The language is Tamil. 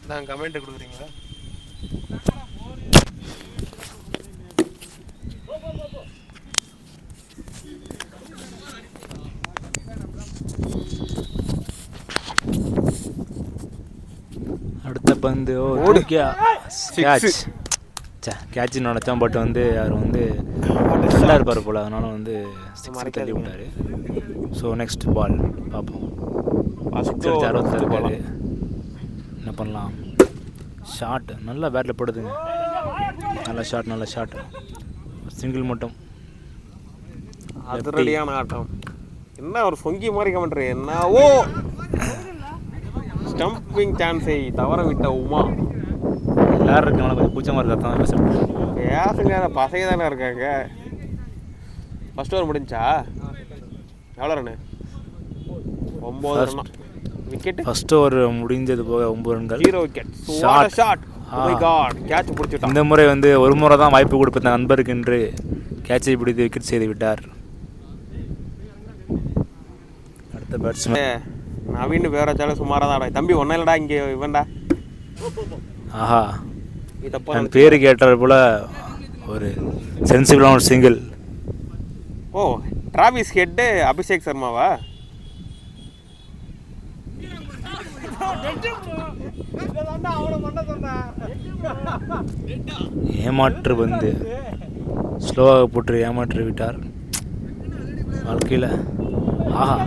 நான் கமெண்ட் கொடுக்குறீங்களா? அடுத்த பந்து கேட்ச் கேட்சுன்னு நினச்சான். பட் வந்து அவர் வந்து நல்லா இருப்பார் போல், அதனால வந்து சிக்ஸ் தள்ளி விட்டார். ஸோ நெக்ஸ்ட் பால் பார்ப்போம். 60 இருக்காரு, என்ன பண்ணலாம்? ஷாட் நல்லா பேட்டில் போடுதுங்க. நல்ல ஷாட் சிங்கிள் மட்டும். அதிரடியான ஆட்டம். என்ன ஒரு சொங்கி மாதிரி கமெண்ட்ரு. என்னவோ ஸ்டம்பிங் சான்ஸை தவற விட்ட உமா. எல்லாரும் இருக்காங்க, கொஞ்சம் கூச்சமாக இருக்கா தான் பேசுங்க. பசங்க தானே இருக்காங்க. ஃபர்ஸ்ட் ஓவர் முடிஞ்சா எவ்வளோ run? 9 run wicket. First over முடிஞ்சது போக 9 ரன்கள். 0 wicket. Shot. Oh my God, catch பிடிச்சிட்டான். இந்த முறை வந்து ஒரு முறை தான் வாய்ப்பு கொடுப்பேன் நண்பருக்கு என்று கேட்சை பிடித்து விக்கெட் செய்து விட்டார். அடுத்த பேட்ஸ்மேன் நவீன் பேராச்சாலும் சுமாராக தான். தம்பி ஒன்றும் இல்லைடா, இங்கே இவன்டா. ஆஹா, என் பேரு கேட்டார் போல ஒரு சென்சிபிளான ஒரு சிங்கிள். ஓ, டிராவிஸ் ஹெட்டு அபிஷேக் சர்மாவா? ஏமாற்று வந்து ஸ்லோவாக போட்டு ஏமாற்றி விட்டார் வாழ்க்கையில். ஆஹா,